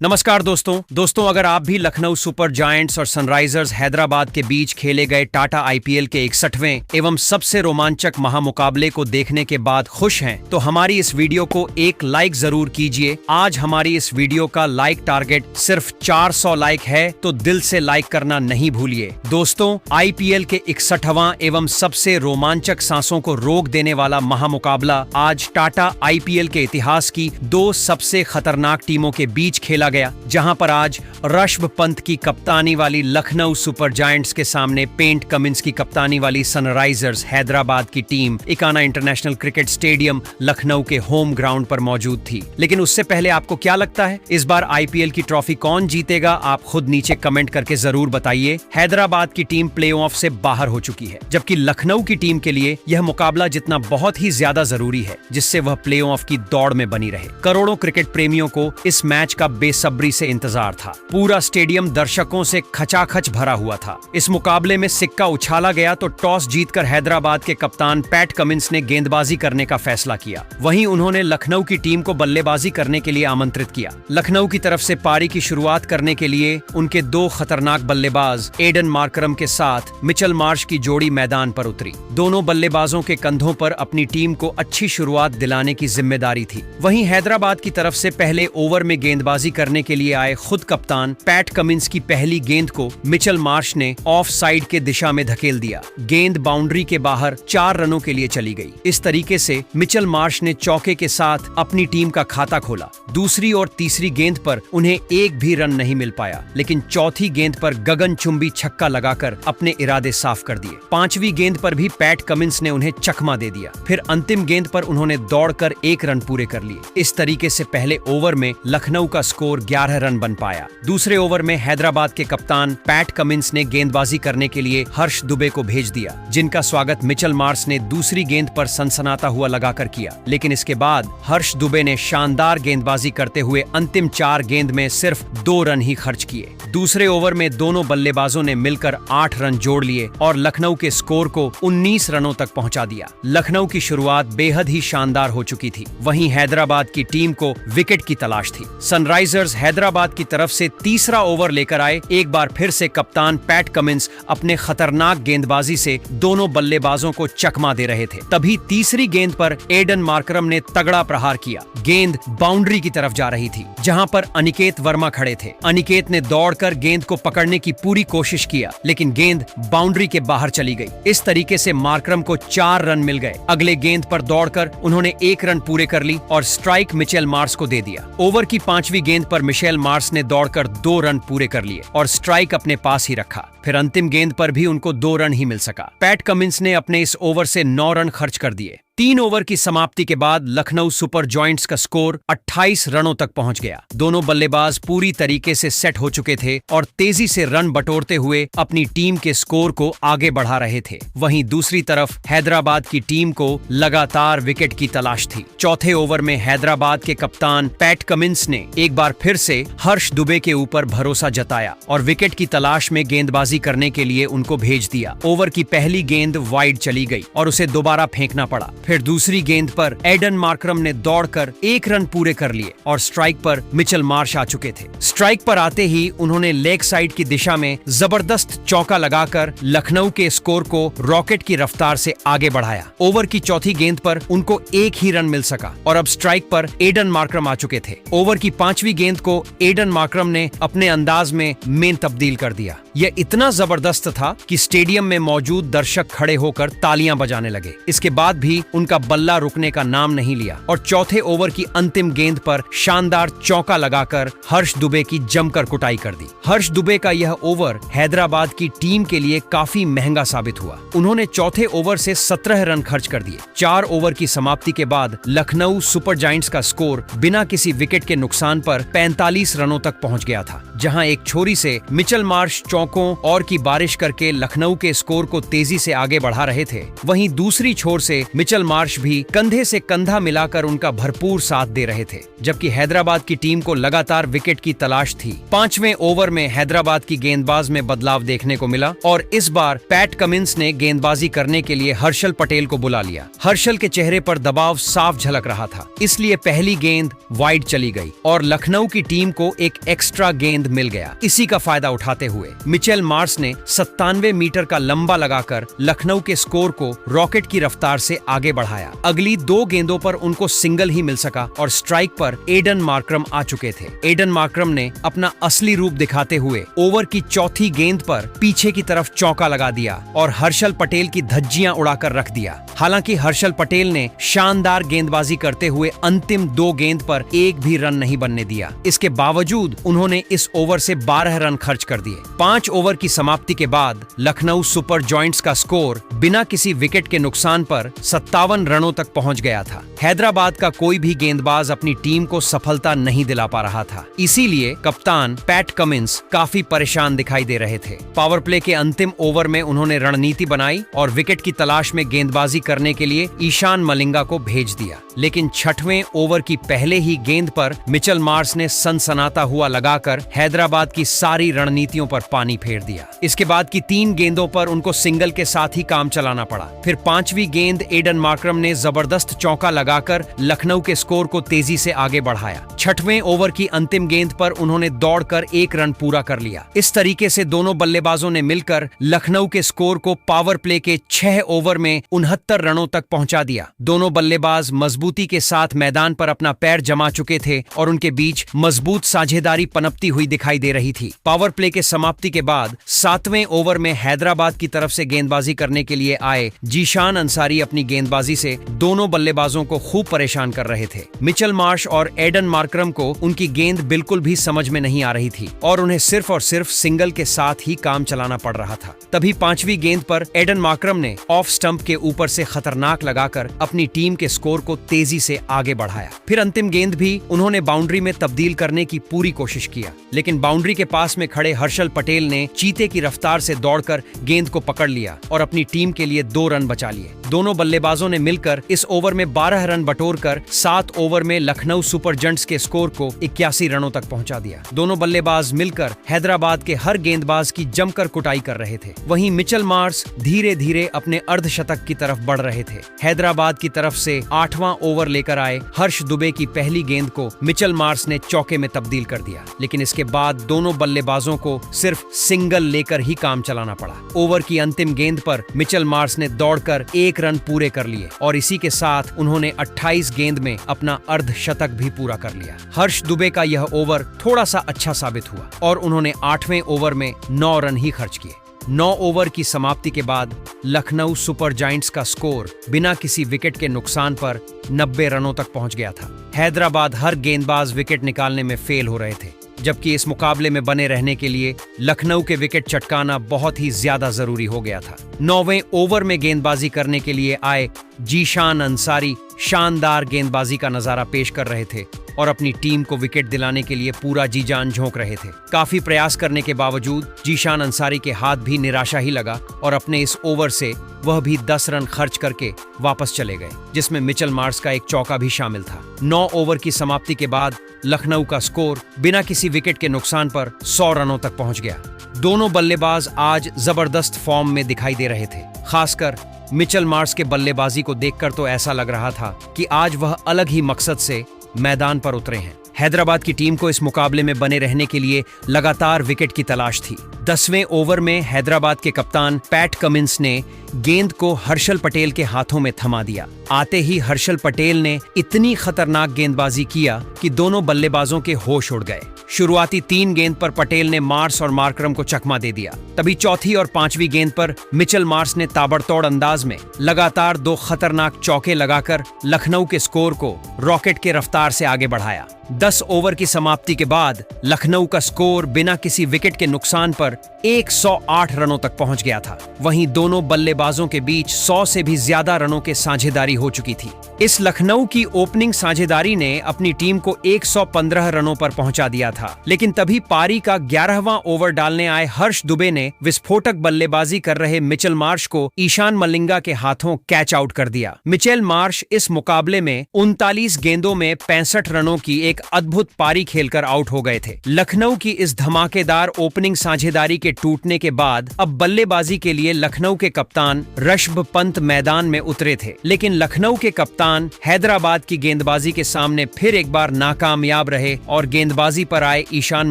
नमस्कार दोस्तों अगर आप भी लखनऊ सुपर जायंट्स और सनराइजर्स हैदराबाद के बीच खेले गए टाटा आईपीएल के 61वें एवं सबसे रोमांचक महामुकाबले को देखने के बाद खुश हैं तो हमारी इस वीडियो को एक लाइक जरूर कीजिए। आज हमारी इस वीडियो का लाइक टारगेट सिर्फ 400 लाइक है, तो दिल से लाइक करना नहीं भूलिए। दोस्तों, आईपीएल के 61वां एवं सबसे रोमांचक सांसों को रोक देने वाला महामुकाबला आज टाटा आईपीएल के इतिहास की दो सबसे खतरनाक टीमों के बीच खेला गया, जहां पर आज ऋषभ पंत की कप्तानी वाली लखनऊ सुपर जायंट्स के सामने पेट कमिंस की कप्तानी वाली सनराइजर्स हैदराबाद की team Ekana international cricket stadium Lucknow के होम ग्राउंड पर मौजूद थी। लेकिन उससे पहले आपको क्या लगता है, इस बार आईपीएल की ट्रॉफी कौन जीतेगा? आप खुद नीचे कमेंट करके जरूर बताइए। हैदराबाद की टीम प्लेऑफ से बाहर हो चुकी है, जबकि लखनऊ की टीम के लिए यह मुकाबला जीतना बहुत ही ज्यादा जरूरी है, जिससे वह प्लेऑफ की दौड़ में बनी रहे। करोड़ों क्रिकेट प्रेमियों को इस मैच का बेसब्री से इंतजार था। पूरा स्टेडियम दर्शकों से खचाखच भरा हुआ था। इस मुकाबले में सिक्का उछाला गया तो टॉस जीतकर हैदराबाद के कप्तान पैट कमिंस ने गेंदबाजी करने का फैसला किया। वहीं उन्होंने लखनऊ की टीम को बल्लेबाजी करने के लिए आमंत्रित किया। लखनऊ की तरफ से पारी की शुरुआत करने के लिए उनके दो खतरनाक बल्लेबाज एडन मार्करम के साथ मिचेल मार्श की जोड़ी मैदान पर उतरी। दोनों बल्लेबाजों के कंधों पर अपनी टीम को अच्छी शुरुआत दिलाने की जिम्मेदारी थी। वहीं हैदराबाद की तरफ से पहले ओवर में गेंदबाजी करने के लिए आए खुद कप्तान पैट कमिंस की पहली गेंद को मिचेल मार्श ने ऑफ साइड के दिशा में धकेल दिया। गेंद बाउंड्री के बाहर 4 रनों के लिए चली गई। इस तरीके से मिचेल मार्श ने चौके के साथ अपनी टीम का खाता खोला। दूसरी और तीसरी गेंद पर उन्हें एक भी रन नहीं मिल पाया, लेकिन चौथी गेंद पर गगनचुंबी छक्का लगाकर अपने इरादे साफ कर दिए। 5वीं गेंद पर भी पैट कमिंस ने उन्हें चकमा दे दिया। फिर अंतिम गेंद पर उन्होंने दौड़कर 1 रन पूरे कर लिए। इस तरीके से पहले ओवर में लखनऊ का स्कोर 11 रन बन पाया। दूसरे ओवर में हैदराबाद के कप्तान पैट कमिंस ने गेंदबाजी करने के लिए हर्ष दुबे को भेज दिया, जिनका स्वागत मिचेल मार्श ने दूसरी गेंद पर सनसनाता हुआ लगाकर किया। लेकिन इसके बाद हर्ष दुबे ने शानदार गेंदबाजी करते हुए अंतिम 4 गेंद में सिर्फ 2 रन ही खर्च किए। दूसरे ओवर में दोनों बल्लेबाजों ने मिलकर 8 रन जोड़ लिए और लखनऊ के स्कोर को 19 रनों तक पहुंचा दिया। लखनऊ की शुरुआत बेहद ही शानदार हो चुकी थी। वहीं हैदराबाद की टीम को विकेट की तलाश थी। सनराइजर्स हैदराबाद की तरफ से तीसरा ओवर लेकर आए। एक बार फिर से कप्तान पैट कमिंस अपने खतरनाक गेंदबाजी से दोनों बल्लेबाजों को चकमा दे रहे थे। तभी तीसरी गेंद पर एडन मार्करम ने तगड़ा प्रहार किया। गेंद बाउंड्री की तरफ जा रही थी, जहां पर अनिकेत वर्मा खड़े थे। अनिकेत ने दौड़कर गेंद को पकड़ने की पूरी कोशिश किया, लेकिन गेंद बाउंड्री के बाहर चली गई। इस तरीके से मार्करम को 4 रन मिल गए। अगले गेंद पर दौड़कर उन्होंने 1 रन पूरे कर ली और स्ट्राइक मिचेल मार्श को दे दिया। ओवर की 5वीं गेंद पर मिचेल मार्श ने दौड़कर 2 रन पूरे कर लिए और स्ट्राइक अपने पास ही रखा। फिर अंतिम गेंद पर भी उनको 2 रन ही मिल सका। पैट कमिंस ने अपने इस ओवर से 9 रन खर्च कर दिए। 3 ओवर की समाप्ति के बाद लखनऊ सुपर जायंट्स का स्कोर 28 रनों तक पहुंच गया। दोनों बल्लेबाज पूरी तरीके से सेट हो चुके थे और तेजी से रन बटोरते हुए अपनी टीम के स्कोर को आगे बढ़ा रहे थे। वहीं दूसरी तरफ हैदराबाद की टीम को लगातार विकेट की तलाश थी। चौथे ओवर में हैदराबाद के कप्तान पैट कमिंस ने एक बार फिर से हर्ष दुबे के ऊपर भरोसा जताया और विकेट की तलाश में गेंदबाजी करने के लिए उनको भेज दिया। ओवर की पहली गेंद वाइड चली गई और उसे दोबारा फेंकना पड़ा। फिर दूसरी गेंद पर एडन मार्करम ने दौड़कर 1 रन पूरे कर लिए और स्ट्राइक पर मिचेल मार्श आ चुके थे। स्ट्राइक पर आते ही उन्होंने लेग साइड की दिशा में जबरदस्त चौका लगाकर लखनऊ के स्कोर को रॉकेट की रफ्तार से आगे बढ़ाया। ओवर की चौथी गेंद पर उनको 1 ही रन मिल सका और अब स्ट्राइक पर एडन मार्करम आ चुके थे। ओवर की 5वीं गेंद को एडन मार्करम ने अपने अंदाज में मेन तब्दील कर दिया। यह इतना जबरदस्त था कि स्टेडियम में मौजूद दर्शक खड़े होकर तालियां बजाने लगे। इसके बाद भी उनका बल्ला रुकने का नाम नहीं लिया और चौथे ओवर की अंतिम गेंद पर शानदार चौका लगाकर हर्ष दुबे की जमकर कुटाई कर दी। हर्ष दुबे का यह ओवर हैदराबाद की टीम के लिए काफी महंगा साबित हुआ। उन्होंने चौथे ओवर से 17 रन खर्च कर दिए। 4 ओवर की समाप्ति के बाद लखनऊ सुपर जायंट्स का स्कोर बिना किसी विकेट के नुकसान पर 45 रनों तक पहुंच गया था। जहां एक छोरी से मिचेल मार्श चौकों और की बारिश करके लखनऊ के स्कोर को तेजी से आगे बढ़ा रहे थे, वहीं दूसरी छोर से मिचेल मार्श भी कंधे से कंधा मिलाकर उनका भरपूर साथ दे रहे थे। जबकि हैदराबाद की टीम को लगातार विकेट की तलाश थी। 5वें ओवर में हैदराबाद की गेंदबाज में बदलाव देखने को मिला और इस बार पैट कमिंस ने गेंदबाजी करने के लिए हर्षल पटेल को बुला लिया। हर्षल के चेहरे पर दबाव साफ झलक रहा था, इसलिए पहली गेंद वाइड चली गई और लखनऊ की टीम को एक एक्स्ट्रा गेंद मिल गया। इसी का फायदा उठाते हुए मिचेल मार्श ने 97 मीटर का लंबा लगाकर लखनऊ के स्कोर को रॉकेट की रफ्तार से आगे बढ़ाया। अगली 2 गेंदों पर उनको सिंगल ही मिल सका और स्ट्राइक पर एडन मार्करम आ चुके थे। एडन मार्करम ने अपना असली रूप दिखाते हुए ओवर की चौथी गेंद पर पीछे की तरफ चौका लगा दिया और हर्षल पटेल की धज्जियां उड़ाकर रख दिया। हालांकि हर्षल पटेल ने शानदार गेंदबाजी करते हुए अंतिम 2 गेंद पर एक भी रन नहीं बनने दिया। इसके बावजूद उन्होंने इस ओवर से 12 रन खर्च कर दिए। 5 ओवर की समाप्ति के बाद लखनऊ सुपर जॉयंट्स का स्कोर बिना किसी विकेट के नुकसान पर 57 रनों तक पहुंच गया था। हैदराबाद का कोई भी गेंदबाज अपनी टीम को सफलता नहीं दिला पा रहा था, इसीलिए कप्तान पैट कमिंस काफी परेशान दिखाई दे रहे थे। पावर प्ले के अंतिम ओवर में उन्होंने रणनीति बनाई और विकेट की तलाश में गेंदबाजी करने के लिए ईशान मलिंगा को भेज दिया, लेकिन 6वें ओवर की पहले ही गेंद पर मिचेल मार्श ने सनसनाता हुआ लगाकर हैदराबाद की सारी रणनीतियों पर पानी फेर दिया। इसके बाद की 3 गेंदों पर उनको सिंगल के साथ ही काम चलाना पड़ा। फिर 5वीं गेंद एडन मार्करम ने जबरदस्त चौका लगाकर लखनऊ के स्कोर को तेजी से आगे बढ़ाया। 6वें ओवर की अंतिम गेंद पर उन्होंने दौड़कर 1 रन पूरा कर लिया। इस तरीके से दोनों बल्लेबाजों ने मिलकर लखनऊ के स्कोर को पावर प्ले के 6 ओवर में 69 रनों तक पहुंचा दिया। दोनों बल्लेबाज मजबूती के साथ मैदान पर अपना पैर जमा चुके थे और उनके बीच मजबूत साझेदारी पनपती हुई दिखाई दे रही थी। पावर प्ले के समाप्ति के बाद 7वें ओवर में हैदराबाद की तरफ से गेंदबाजी करने के लिए आए जीशान अंसारी अपनी गेंदबाजी से दोनों बल्लेबाजों को खूब परेशान कर रहे थे। मिचेल मार्श और एडन मार्करम को उनकी गेंद बिल्कुल भी समझ में नहीं आ रही थी और उन्हें सिर्फ और सिर्फ सिंगल के साथ ही काम चलाना पड़ रहा था। तभी 5वीं गेंद पर एडन मार्करम ने ऑफ स्टंप के ऊपर से खतरनाक लगाकर अपनी टीम के स्कोर को तेजी से आगे बढ़ाया। फिर अंतिम गेंद भी उन्होंने बाउंड्री में तब्दील करने की पूरी कोशिश किया, लेकिन बाउंड्री के पास में खड़े हर्षल पटेल ने चीते की रफ्तार से दौड़कर गेंद को पकड़ लिया और अपनी टीम के लिए 2 रन बचा लिए। दोनों बल्लेबाजों ने मिलकर इस ओवर में 12 रन बटोरकर 7 ओवर में लखनऊ सुपर जॉयंट्स के स्कोर को 81 रनों तक पहुंचा दिया। दोनों बल्लेबाज मिलकर हैदराबाद के हर गेंदबाज की जमकर कुटाई कर रहे थे। वहीं मिचेल मार्श धीरे धीरे अपने अर्धशतक की तरफ बढ़ रहे थे। हैदराबाद की तरफ से 8वां ओवर लेकर आए हर्ष दुबे की पहली गेंद को मिचेल मार्श ने चौके में तब्दील कर दिया, लेकिन इसके बाद दोनों बल्लेबाजों को सिर्फ सिंगल लेकर ही काम चलाना पड़ा। ओवर की अंतिम गेंद पर मिचेल मार्श ने दौड़कर 1 रन पूरे कर लिए और इसी के साथ उन्होंने 28 गेंद में अपना अर्धशतक भी पूरा कर लिया। हर्ष दुबे का यह ओवर थोड़ा सा अच्छा साबित हुआ और उन्होंने 8वें ओवर में 9 रन ही खर्च किए। 9 ओवर की समाप्ति के बाद लखनऊ सुपर जायंट्स का स्कोर बिना किसी विकेट के नुकसान पर 90 रनों तक पहुंच गया था। हैदराबाद हर गेंदबाज विकेट निकालने में फेल हो रहे थे, जबकि इस मुकाबले में बने रहने के लिए लखनऊ के विकेट चटकाना बहुत ही ज्यादा जरूरी हो गया था। 9वें ओवर में गेंदबाजी करने के लिए आए जीशान अंसारी शानदार गेंदबाजी का नजारा पेश कर रहे थे और अपनी टीम को विकेट दिलाने के लिए पूरा जी जान झोंक रहे थे। काफी प्रयास करने के बावजूद जीशान अंसारी के हाथ भी निराशा ही लगा और अपने इस ओवर से वह भी 10 रन खर्च करके वापस चले गए, जिसमें मिचेल मार्श का एक चौका भी शामिल था। 9 ओवर की समाप्ति के बाद लखनऊ का स्कोर बिना किसी विकेट के नुकसान पर 100 रनों तक पहुंच गया। दोनों बल्लेबाज आज जबरदस्त फॉर्म में दिखाई दे रहे थे। खासकर मिचेल मार्श के बल्लेबाजी को देखकर तो ऐसा लग रहा था कि आज वह अलग ही मकसद से मैदान पर उतरे हैं। हैदराबाद की टीम को इस मुकाबले में बने रहने के लिए लगातार विकेट की तलाश थी। 10वें ओवर में हैदराबाद के कप्तान पैट कमिंस ने गेंद को हर्षल पटेल के हाथों में थमा दिया। आते ही हर्षल पटेल ने इतनी खतरनाक गेंदबाजी किया कि दोनों बल्लेबाजों के होश उड़ गए। शुरुआती 3 गेंद पर पटेल ने मार्श और मार्करम को चकमा दे दिया। तभी चौथी और 5वीं गेंद पर मिचेल मार्श ने ताबड़तोड़ अंदाज में लगातार 2 खतरनाक चौके लगाकर लखनऊ के स्कोर को रॉकेट के रफ्तार से आगे बढ़ाया। 10 ओवर की समाप्ति के बाद लखनऊ का स्कोर बिना किसी विकेट के नुकसान पर 108 रनों तक पहुंच गया था। वहीं दोनों बल्लेबाजों के बीच 100 से भी ज्यादा रनों के साझेदारी हो चुकी थी। इस लखनऊ की ओपनिंग साझेदारी ने अपनी टीम को 115 रनों पर पहुंचा दिया था, लेकिन तभी पारी का 11वां ओवर डालने आए हर्ष दुबे ने विस्फोटक बल्लेबाजी कर रहे मिचेल मार्श को ईशान मलिंगा के हाथों कैच आउट कर दिया। मिचेल मार्श इस मुकाबले में 39 गेंदों में 65 रनों की एक अद्भुत पारी खेलकर आउट हो गए थे। लखनऊ की इस धमाकेदार ओपनिंग साझेदारी के टूटने के बाद अब बल्लेबाजी के लिए लखनऊ के कप्तान ऋषभ पंत मैदान में उतरे थे, लेकिन लखनऊ के कप्तान हैदराबाद की गेंदबाजी के सामने फिर एक बार नाकामयाब रहे और गेंदबाजी पर आए ईशान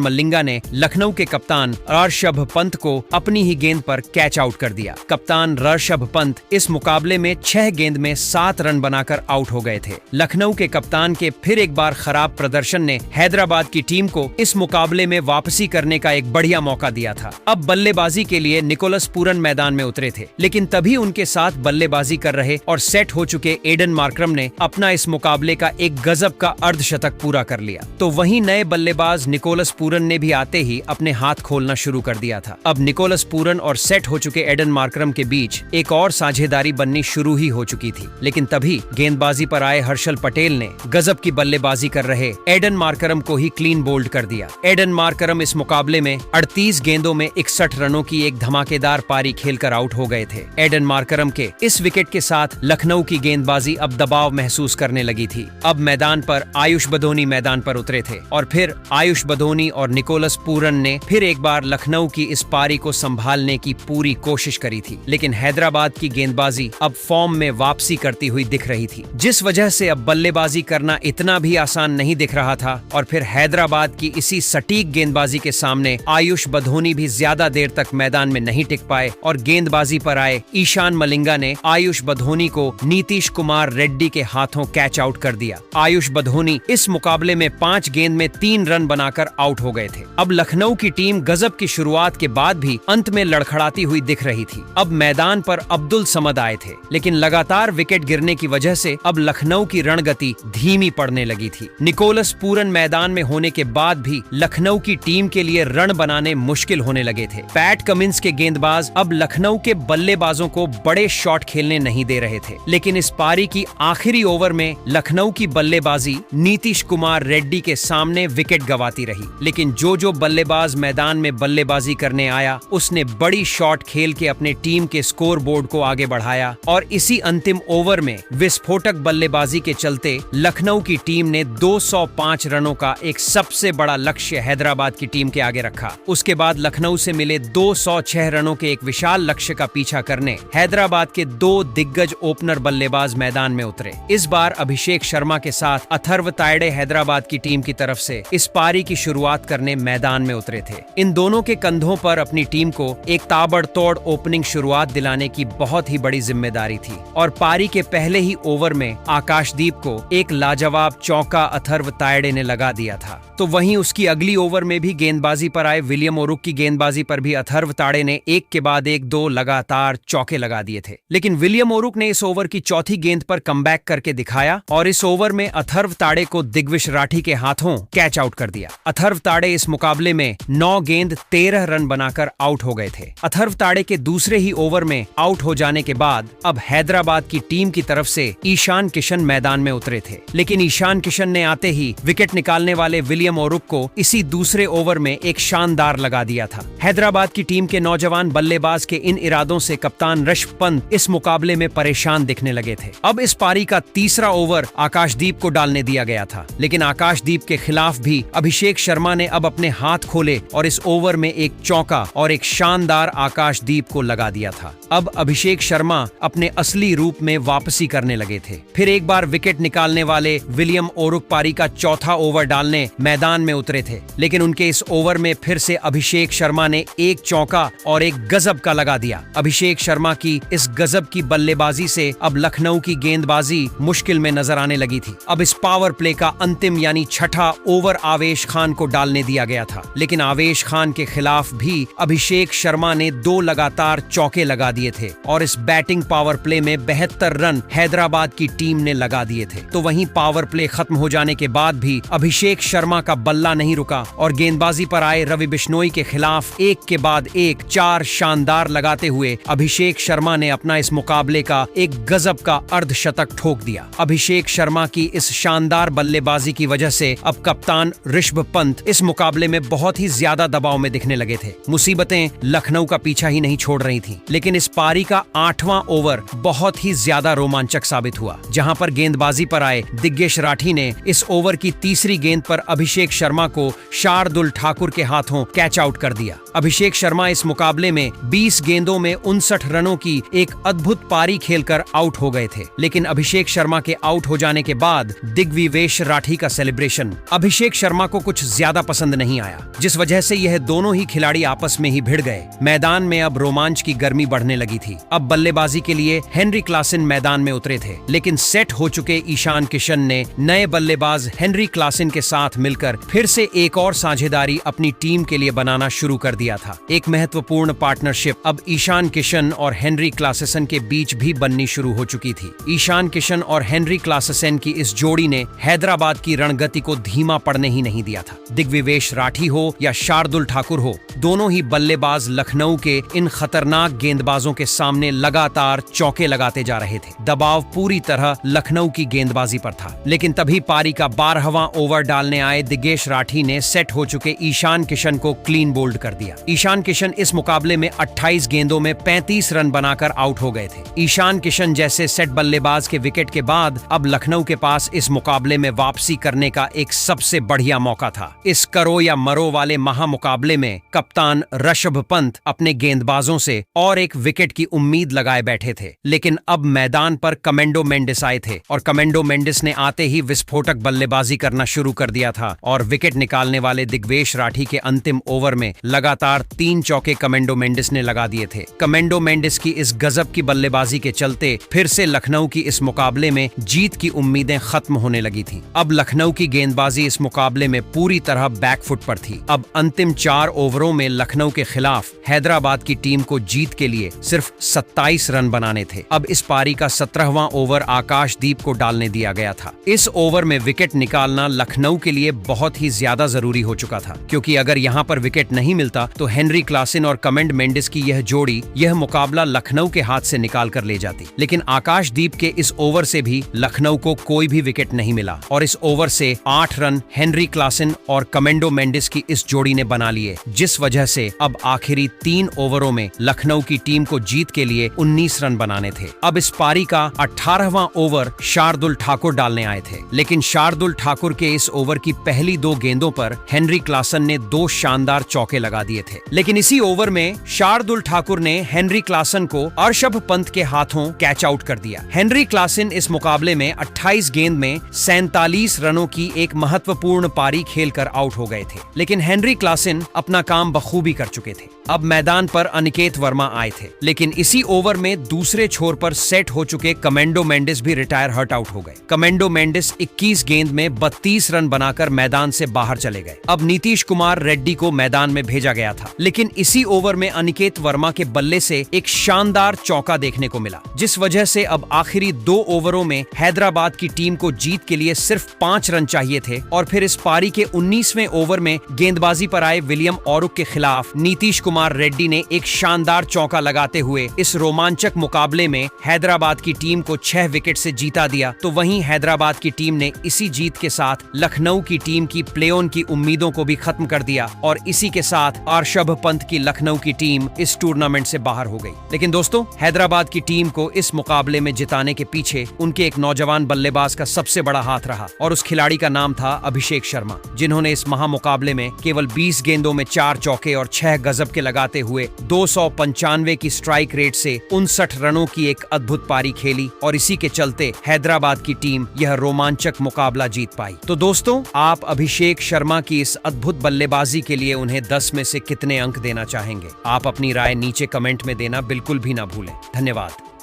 मलिंगा ने लखनऊ के कप्तान ऋषभ पंत को अपनी ही गेंद पर कैच आउट कर दिया। कप्तान ऋषभ पंत इस मुकाबले में 6 गेंद में 7 रन बनाकर आउट हो गए थे। लखनऊ के कप्तान के फिर एक बार खराब प्रदर्शन ने हैदराबाद की टीम को इस मुकाबले में वापसी करने का एक बढ़िया मौका दिया था। अब बल्लेबाजी के लिए निकोलस पूरन मैदान में उतरे थे, लेकिन तभी उनके साथ बल्लेबाजी कर रहे और सेट हो चुके एडन मार्करम ने अपना इस मुकाबले का एक गजब का अर्धशतक पूरा कर लिया। तो वहीं नए बल्लेबाज निकोलस पूरन ने भी आते ही अपने हाथ खोलना शुरू कर दिया था। अब निकोलस पूरन और सेट हो चुके एडन मार्करम के बीच एक और साझेदारी बननी शुरू ही हो चुकी थी, लेकिन तभी गेंदबाजी पर आए हर्षल पटेल ने गजब की बल्लेबाजी कर रहे एडन मार्करम को ही क्लीन बोल्ड कर दिया। एडन मार्करम इस मुकाबले में 38 गेंदों में 61 रनों की एक धमाकेदार पारी खेलकर आउट हो गए थे। एडन मार्करम के इस विकेट के साथ लखनऊ की गेंदबाजी अब दबाव महसूस करने लगी थी। अब मैदान पर आयुष बधोनी मैदान पर उतरे थे और फिर आयुष बधोनी और निकोलस पूरन ने फिर एक बार लखनऊ की इस पारी को संभालने की पूरी कोशिश करी थी, लेकिन हैदराबाद की गेंदबाजी अब फॉर्म में वापसी करती हुई दिख रही थी, जिस वजह से अब बल्लेबाजी करना इतना भी आसान नहीं दिख रहा था। और फिर हैदराबाद की इसी सटीक गेंदबाजी के सामने आयुष बधोनी भी ज्यादा देर तक मैदान में नहीं टिक पाए और गेंदबाजी पर आए ईशान मलिंगा ने आयुष बधोनी को नीतीश कुमार रेड्डी के हाथों कैच आउट कर दिया। आयुष बधोनी इस मुकाबले में 5 गेंद में 3 रन बनाकर आउट हो गए थे। अब लखनऊ की टीम गजब की शुरुआत के बाद भी अंत में लड़खड़ाती हुई दिख रही थी। अब मैदान पर अब्दुल समद आए थे, लेकिन लगातार विकेट गिरने की वजह से अब लखनऊ की रणगति धीमी पड़ने लगी थी। निकोलस पूरन मैदान में होने के बाद भी लखनऊ की टीम के लिए रन बनाने मुश्किल होने लगे थे। पैट कमिंस के गेंदबाज अब लखनऊ के बल्लेबाजों को बड़े शॉट खेलने नहीं दे रहे थे, लेकिन इस पारी की आखिरी ओवर में लखनऊ की बल्लेबाजी नीतीश कुमार रेड्डी के सामने विकेट गंवाती रही। लेकिन जो बल्लेबाज मैदान में बल्लेबाजी करने आया उसने बड़ी शॉट खेल के अपने टीम के स्कोर बोर्ड को आगे बढ़ाया और इसी अंतिम ओवर में विस्फोटक बल्लेबाजी के चलते लखनऊ की टीम ने 205 रनों का एक सबसे बड़ा लक्ष्य हैदराबाद की टीम के आगे रखा। उसके बाद लखनऊ से मिले 206 रनों के एक विशाल लक्ष्य का पीछा करने हैदराबाद के 2 दिग्गज ओपनर बल्लेबाज मैदान में उतरे। इस बार अभिषेक शर्मा के साथ अथर्व तायडे हैदराबाद की टीम की तरफ से इस पारी की शुरुआत करने मैदान में उतरे थे। इन दोनों के कंधों पर अपनी टीम को एक ताबड़तोड़ ओपनिंग शुरुआत दिलाने की बहुत ही बड़ी जिम्मेदारी थी और पारी के पहले ही ओवर में आकाशदीप को एक लाजवाब चौका अथर्व तायडे ने लगा दिया था। तो वहीं उसकी अगली ओवर में भी गेंदबाजी पर आए विलियम ओरुक की गेंदबाजी पर भी अथर्व तायडे ने एक के बाद एक 2 लगातार चौके लगा दिए थे, लेकिन विलियम ओरुक ने इस ओवर की चौथी गेंद पर कमबैक करके दिखाया और इस ओवर में अथर्व तायडे को दिग्विश राठी के हाथों कैच आउट कर दिया। अथर्व तायडे इस मुकाबले में 9 गेंद 13 रन बनाकर आउट हो गए थे। अथर्व तायडे के दूसरे ही ओवर में आउट हो जाने के बाद अब हैदराबाद की टीम की तरफ से ईशान किशन मैदान में उतरे थे, लेकिन ईशान किशन ने आते ही विकेट निकालने वाले विलियम ओरुक को इसी दूसरे ओवर में एक शानदार लगा दिया था। हैदराबाद की टीम के नौजवान बल्लेबाज के इन इरादों से कप्तान ऋषभ पंत इस मुकाबले में परेशान दिखने लगे थे। अब इस पारी का तीसरा ओवर आकाशदीप को डालने दिया गया था, लेकिन आकाशदीप के खिलाफ भी अभिषेक शर्मा ने अब अपने हाथ खोले और इस ओवर में एक चौका और एक शानदार आकाशदीप को लगा दिया था। अब अभिषेक शर्मा अपने असली रूप में वापसी करने लगे थे। फिर एक बार विकेट निकालने वाले विलियम ओरुक पारी का चौथा ओवर डालने मैदान में उतरे थे, लेकिन उनके इस ओवर में फिर से अभिषेक शर्मा ने एक चौका और एक गजब का लगा दिया। अभिषेक शर्मा की इस गजब की बल्लेबाजी से अब लखनऊ की गेंदबाजी मुश्किल में नजर आने लगी थी। अब इस पावर प्ले का अंतिम यानी छठा ओवर आवेश खान को डालने दिया गया था, लेकिन आवेश खान के खिलाफ भी अभिषेक शर्मा ने 2 लगातार चौके लगा दिए थे और इस बैटिंग पावर प्ले में 72 रन हैदराबाद की टीम ने लगा दिए थे। तो वहीं पावर प्ले खत्म हो जाने के बाद बाद भी अभिषेक शर्मा का बल्ला नहीं रुका और गेंदबाजी पर आए रवि बिश्नोई के खिलाफ एक के बाद एक 4 शानदार लगाते हुए अभिषेक शर्मा ने अपना इस मुकाबले का एक गजब का अर्धशतक ठोक दिया। अभिषेक शर्मा की इस शानदार बल्लेबाजी की वजह से अब कप्तान ऋषभ पंत इस मुकाबले में बहुत ही ज्यादा दबाव में दिखने लगे थे। मुसीबतें लखनऊ का पीछा ही नहीं छोड़ रही थीं। लेकिन इस पारी का 8वां ओवर बहुत ही ज्यादा रोमांचक साबित हुआ, जहां पर गेंदबाजी पर आए दिग्गेश राठी ने इस ओवर की तीसरी गेंद पर अभिषेक शर्मा को शार्दुल ठाकुर के हाथों कैच आउट कर दिया। अभिषेक शर्मा इस मुकाबले में 20 गेंदों में 59 रनों की एक अद्भुत पारी खेलकर आउट हो गए थे। लेकिन अभिषेक शर्मा के आउट हो जाने के बाद दिग्विवेश राठी का सेलिब्रेशन अभिषेक शर्मा को कुछ ज्यादा पसंद नहीं आया, जिस वजह से यह दोनों ही खिलाड़ी आपस में ही भिड़ गए। मैदान में अब रोमांच की गर्मी बढ़ने लगी थी। अब बल्लेबाजी के लिए हेनरी क्लासन मैदान में उतरे थे, लेकिन सेट हो चुके ईशान किशन ने नए बल्लेबाज हेनरी क्लासन के साथ मिलकर फिर से एक और साझेदारी अपनी टीम के लिए बनाना शुरू कर दिया था। एक महत्वपूर्ण पार्टनरशिप अब ईशान किशन और हेनरी क्लासन के बीच भी बननी शुरू हो चुकी थी। ईशान किशन और हेनरी क्लासन की इस जोड़ी ने हैदराबाद की रणगति को धीमा पड़ने ही नहीं दिया था। दिग्विवेश राठी हो या शार्दुल ठाकुर हो, दोनों ही बल्लेबाज लखनऊ के इन खतरनाक गेंदबाजों के सामने लगातार चौके लगाते जा रहे थे। दबाव पूरी तरह लखनऊ की गेंदबाजी पर था। लेकिन तभी पारी का 12वां ओवर डालने आए दिग्गेश राठी ने सेट हो चुके ईशान किशन को क्लीन बोल्ड कर दिया। ईशान किशन इस मुकाबले में 28 गेंदों में 35 रन बनाकर आउट हो गए थे। ईशान किशन जैसे सेट बल्लेबाज के विकेट के बाद अब लखनऊ के पास इस मुकाबले में वापसी करने का एक सबसे बढ़िया मौका था। इस करो या मरो वाले महामुकाबले में कप्तान ऋषभ पंत अपने गेंदबाजों से और एक विकेट की उम्मीद लगाए बैठे थे। लेकिन अब मैदान पर कमेंडो मेंडिस आए थे और कमेंडो मेंडिस ने आते ही विस्फोटक बल्लेबाजी करना शुरू कर दिया था और विकेट निकालने वाले दिग्वेश राठी के अंतिम ओवर में लगातार 3 चौके कमेंडो मेंडिस ने लगा दिए थे। कमेंडो मेंडिस की इस गजब की बल्लेबाजी के चलते फिर से लखनऊ की इस मुकाबले में जीत की उम्मीदें खत्म होने लगी थीं। अब लखनऊ की गेंदबाजी इस मुकाबले में पूरी तरह बैकफुट पर थी। अब अंतिम 4 ओवरों में लखनऊ के खिलाफ हैदराबाद की टीम को जीत के लिए सिर्फ 27 रन बनाने थे। अब इस पारी का 17वां ओवर आकाशदीप को डालने दिया गया था। इस ओवर में विकेट निकालना लखनऊ के लिए बहुत ही ज्यादा जरूरी हो चुका था, क्योंकि अगर यहां पर विकेट नहीं मिलता तो हेनरी क्लासन और कमेंडो मेंडिस की यह जोड़ी यह मुकाबला लखनऊ के हाथ से निकाल कर ले जाती। लेकिन आकाशदीप के इस ओवर से भी लखनऊ को कोई भी विकेट नहीं मिला और इस ओवर से 8 रन हेनरी क्लासन और कमेंडो मेंडिस की इस जोड़ी ने बना लिए, जिस वजह से अब आखिरी 3 ओवरों में लखनऊ की टीम को जीत के लिए 19 रन बनाने थे। अब इस पारी का 18वां ओवर शार्दुल ठाकुर डालने आए थे, लेकिन शार्दुल ठाकुर के इस ओवर की पहली 2 गेंदों पर हेनरी क्लासन ने 2 शानदार चौके लगा दिए थे। लेकिन इसी ओवर में शार्दुल ठाकुर ने हेनरी क्लासन को ऋषभ पंत के हाथों कैच आउट कर दिया। हेनरी क्लासन इस मुकाबले में 28 गेंद में 47 रनों की एक महत्वपूर्ण पारी खेलकर आउट हो गए थे। लेकिन हेनरी क्लासन अपना काम बखूबी कर चुके थे। अब मैदान पर अनिकेत वर्मा आए थे, लेकिन इसी ओवर में दूसरे छोर पर सेट हो चुके कमेंडो मेंडिस भी रिटायर हर्ट आउट हो गए। कमेंडो मेंडिस 21 गेंद में 32 रन बनाकर मैदान से बाहर चले गए। अब नीतीश कुमार रेड्डी को मैदान में भेजा गया था, लेकिन इसी ओवर में अनिकेत वर्मा के बल्ले से एक शानदार चौका देखने को मिला, जिस वजह से अब आखिरी 2 ओवरों में हैदराबाद की टीम को जीत के लिए सिर्फ 5 रन चाहिए थे। और फिर इस पारी के 19वें ओवर में गेंदबाजी पर आए विलियम औरुक के खिलाफ नीतीश कुमार रेड्डी ने एक शानदार चौका लगाते हुए इस रोमांचक मुकाबले में हैदराबाद की टीम को 6 विकेट से जीता दिया। तो वहीं हैदराबाद की टीम ने इसी जीत के साथ लखनऊ की टीम की प्ले ऑन की उम्मीदों को भी खत्म कर दिया और इसी के साथ ऋषभ पंत की लखनऊ की टीम इस टूर्नामेंट से बाहर हो गई। लेकिन दोस्तों, हैदराबाद की टीम को इस मुकाबले में जिताने के पीछे उनके एक नौजवान बल्लेबाज का सबसे बड़ा हाथ रहा और उस खिलाड़ी का नाम था अभिषेक शर्मा, जिन्होंने इस महामुकाबले में केवल 20 गेंदों में 4 चौके और 6 गजब के लगाते हुए 295 की स्ट्राइक रेट से 59 रनों की एक अद्भुत पारी खेली और इसी के चलते हैदराबाद की टीम यह रोमांचक मुकाबला जीत पाई। तो दोस्तों, आप अभिषेक शर्मा की इस अद्भुत बल्लेबाजी के लिए उन्हें 10 में से कितने अंक देना चाहेंगे? आप अपनी राय नीचे कमेंट में देना बिल्कुल भी ना भूलें। धन्यवाद।